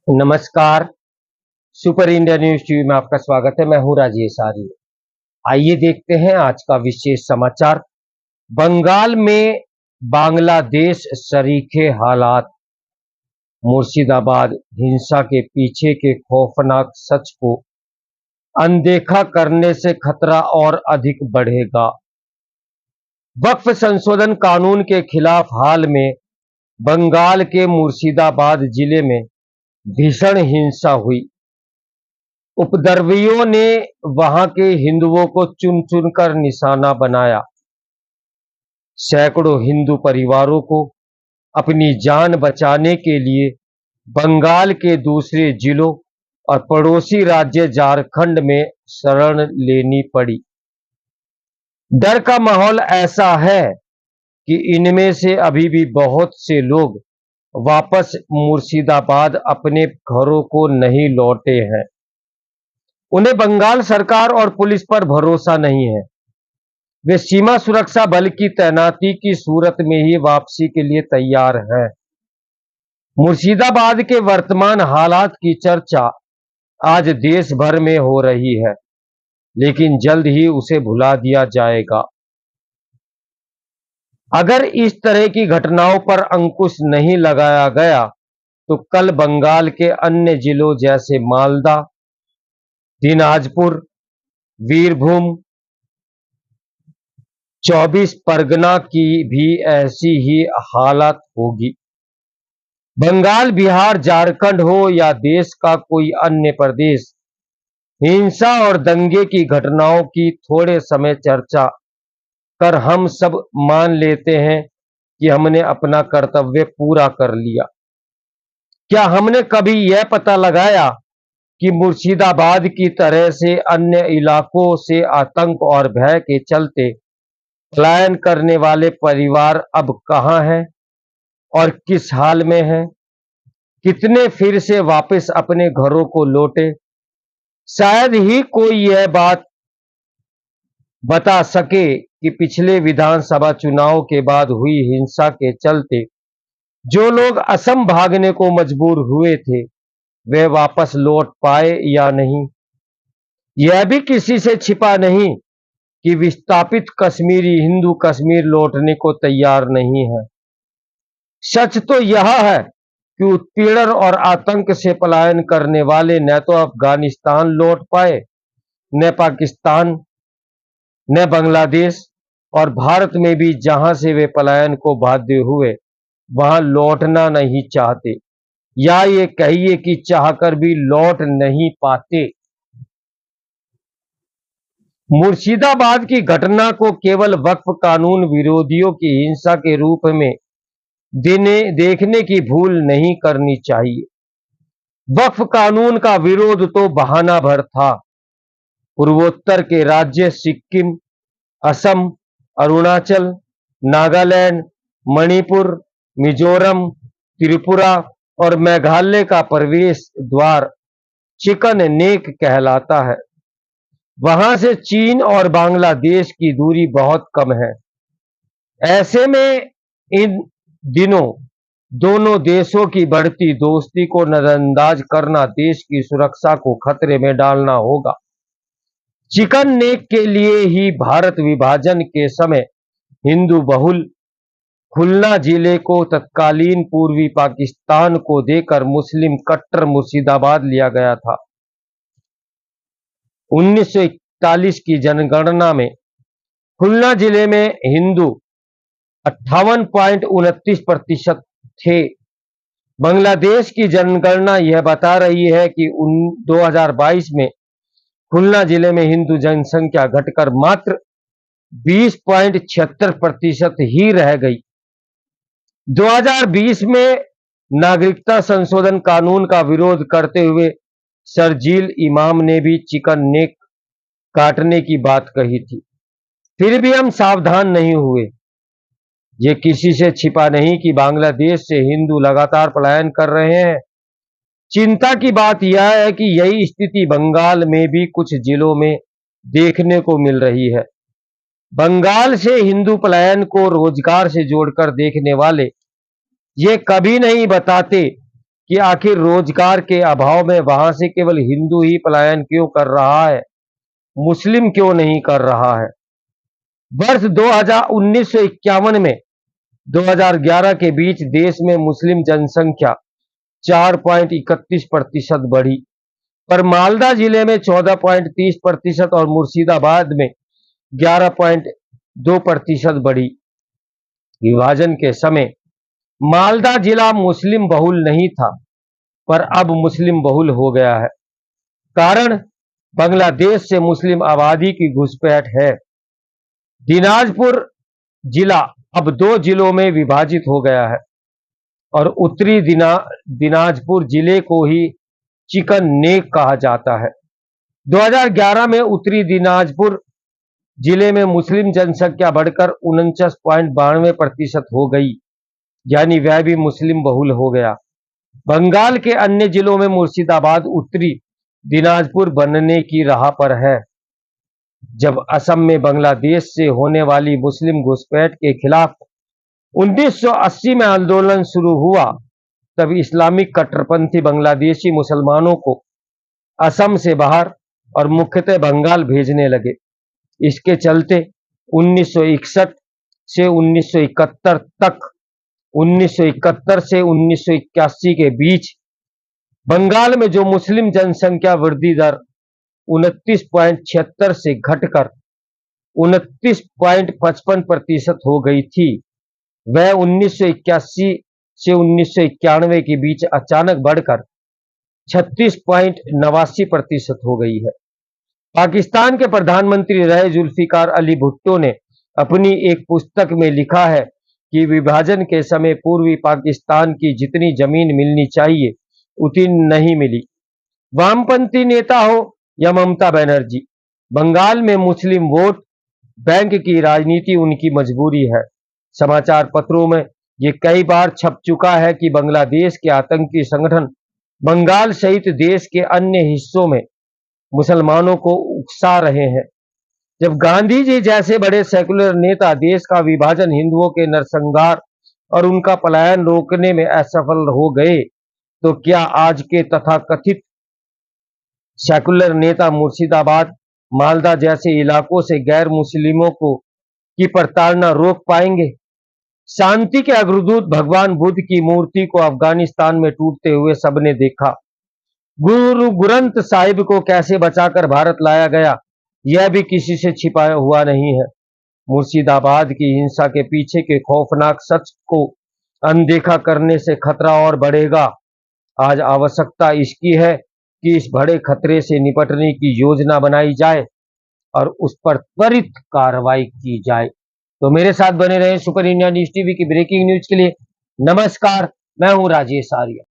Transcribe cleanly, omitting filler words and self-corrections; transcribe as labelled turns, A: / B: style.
A: नमस्कार। Super India news TV में आपका स्वागत है। मैं हूं राजेश आर्य। आइए देखते हैं आज का विशेष समाचार। बंगाल में बांग्लादेश शरीके हालात। मुर्शिदाबाद हिंसा के पीछे के खौफनाक सच को अनदेखा करने से खतरा और अधिक बढ़ेगा। वक्फ संशोधन कानून के खिलाफ हाल में बंगाल के मुर्शिदाबाद जिले में भीषण हिंसा हुई। उपद्रवियों ने वहां के हिंदुओं को चुन चुनकर निशाना बनाया। सैकड़ों हिंदू परिवारों को अपनी जान बचाने के लिए बंगाल के दूसरे जिलों और पड़ोसी राज्य झारखंड में शरण लेनी पड़ी। डर का माहौल ऐसा है कि इनमें से अभी भी बहुत से लोग वापस मुर्शिदाबाद अपने घरों को नहीं लौटे हैं। उन्हें बंगाल सरकार और पुलिस पर भरोसा नहीं है। वे सीमा सुरक्षा बल की तैनाती की सूरत में ही वापसी के लिए तैयार हैं। मुर्शिदाबाद के वर्तमान हालात की चर्चा आज देश भर में हो रही है, लेकिन जल्द ही उसे भुला दिया जाएगा। अगर इस तरह की घटनाओं पर अंकुश नहीं लगाया गया तो कल बंगाल के अन्य जिलों जैसे मालदा, दिनाजपुर, वीरभूम, 24 परगना की भी ऐसी ही हालत होगी। बंगाल, बिहार, झारखंड हो या देश का कोई अन्य प्रदेश, हिंसा और दंगे की घटनाओं की थोड़े समय चर्चा कर हम सब मान लेते हैं कि हमने अपना कर्तव्य पूरा कर लिया। क्या हमने कभी यह पता लगाया कि मुर्शिदाबाद की तरह से अन्य इलाकों से आतंक और भय के चलते पलायन करने वाले परिवार अब कहां हैं और किस हाल में हैं? कितने फिर से वापस अपने घरों को लौटे? शायद ही कोई यह बात बता सके कि पिछले विधानसभा चुनाव के बाद हुई हिंसा के चलते जो लोग असम भागने को मजबूर हुए थे, वे वापस लौट पाए या नहीं। यह भी किसी से छिपा नहीं कि विस्थापित कश्मीरी हिंदू कश्मीर लौटने को तैयार नहीं है। सच तो यह है कि उत्पीड़न और आतंक से पलायन करने वाले न तो अफगानिस्तान लौट पाए, न पाकिस्तान, न बांग्लादेश, और भारत में भी जहां से वे पलायन को बाध्य हुए वहां लौटना नहीं चाहते, या ये कहिए कि चाहकर भी लौट नहीं पाते। मुर्शिदाबाद की घटना को केवल वक्फ कानून विरोधियों की हिंसा के रूप में देखने की भूल नहीं करनी चाहिए। वक्फ कानून का विरोध तो बहाना भर था। पूर्वोत्तर के राज्य सिक्किम, असम, अरुणाचल, नागालैंड, मणिपुर, मिजोरम, त्रिपुरा और मेघालय का प्रवेश द्वार चिकन नेक कहलाता है। वहां से चीन और बांग्लादेश की दूरी बहुत कम है। ऐसे में इन दिनों दोनों देशों की बढ़ती दोस्ती को नजरअंदाज करना देश की सुरक्षा को खतरे में डालना होगा। चिकन नेक के लिए ही भारत विभाजन के समय हिंदू बहुल खुलना जिले को तत्कालीन पूर्वी पाकिस्तान को देकर मुस्लिम कट्टर मुर्शिदाबाद लिया गया था। 1941 की जनगणना में खुलना जिले में हिंदू 58.29% थे। बांग्लादेश की जनगणना यह बता रही है कि 2022 में खुलना जिले में हिंदू जनसंख्या घटकर मात्र 20.76% ही रह गई। 2020 में नागरिकता संशोधन कानून का विरोध करते हुए शर्जील इमाम ने भी चिकन नेक काटने की बात कही थी। फिर भी हम सावधान नहीं हुए। ये किसी से छिपा नहीं कि बांग्लादेश से हिंदू लगातार पलायन कर रहे हैं। चिंता की बात यह है कि यही स्थिति बंगाल में भी कुछ जिलों में देखने को मिल रही है। बंगाल से हिंदू पलायन को रोजगार से जोड़कर देखने वाले ये कभी नहीं बताते कि आखिर रोजगार के अभाव में वहां से केवल हिंदू ही पलायन क्यों कर रहा है, मुस्लिम क्यों नहीं कर रहा है। वर्ष 1951 में 2011 के बीच देश में मुस्लिम जनसंख्या 4.31% बढ़ी, पर मालदा जिले में 14.30% और मुर्शिदाबाद में 11.2% बढ़ी। विभाजन के समय मालदा जिला मुस्लिम बहुल नहीं था, पर अब मुस्लिम बहुल हो गया है। कारण बांग्लादेश से मुस्लिम आबादी की घुसपैठ है। दिनाजपुर जिला अब 2 जिलों में विभाजित हो गया है और उत्तरी दिनाजपुर जिले को ही चिकन नेक कहा जाता है। 2011 में उत्तरी दिनाजपुर जिले में मुस्लिम जनसंख्या बढ़कर 49.92% हो गई, यानी वह भी मुस्लिम बहुल हो गया। बंगाल के अन्य जिलों में मुर्शिदाबाद उत्तरी दिनाजपुर बनने की राह पर है। जब असम में बांग्लादेश से होने वाली मुस्लिम घुसपैठ के खिलाफ 1980 में आंदोलन शुरू हुआ, तब इस्लामिक कट्टरपंथी बांग्लादेशी मुसलमानों को असम से बाहर और मुख्यतः बंगाल भेजने लगे। इसके चलते 1961 से 1971 तक 1971 से 1981 के बीच बंगाल में जो मुस्लिम जनसंख्या वृद्धि दर 29.76 से घटकर 29.55% हो गई थी, वह 1981 से 1991 के बीच अचानक बढ़कर 36.89% हो गई है। पाकिस्तान के प्रधानमंत्री रहे जुल्फिकार अली भुट्टो ने अपनी एक पुस्तक में लिखा है कि विभाजन के समय पूर्वी पाकिस्तान की जितनी जमीन मिलनी चाहिए उतनी नहीं मिली। वामपंथी नेता हो या ममता बनर्जी, बंगाल में मुस्लिम वोट बैंक की राजनीति उनकी मजबूरी है। समाचार पत्रों में ये कई बार छप चुका है कि बांग्लादेश के आतंकी संगठन बंगाल सहित देश के अन्य हिस्सों में मुसलमानों को उकसा रहे हैं। जब गांधी जी जैसे बड़े सेकुलर नेता देश का विभाजन, हिंदुओं के नरसंहार और उनका पलायन रोकने में असफल हो गए, तो क्या आज के तथाकथित सेकुलर नेता मुर्शिदाबाद, मालदा जैसे इलाकों से गैर मुस्लिमों को की प्रताड़ना रोक पाएंगे? शांति के अग्रदूत भगवान बुद्ध की मूर्ति को अफगानिस्तान में टूटते हुए सबने देखा। गुरु ग्रंथ साहिब को कैसे बचाकर भारत लाया गया, यह भी किसी से छिपाया हुआ नहीं है। मुर्शिदाबाद की हिंसा के पीछे के खौफनाक सच को अनदेखा करने से खतरा और बढ़ेगा। आज आवश्यकता इसकी है कि इस बड़े खतरे से निपटने की योजना बनाई जाए और उस पर त्वरित कार्रवाई की जाए। तो मेरे साथ बने रहे सुपर इंडिया न्यूज टीवी की ब्रेकिंग न्यूज के लिए। नमस्कार, मैं हूं राजेश आर्य।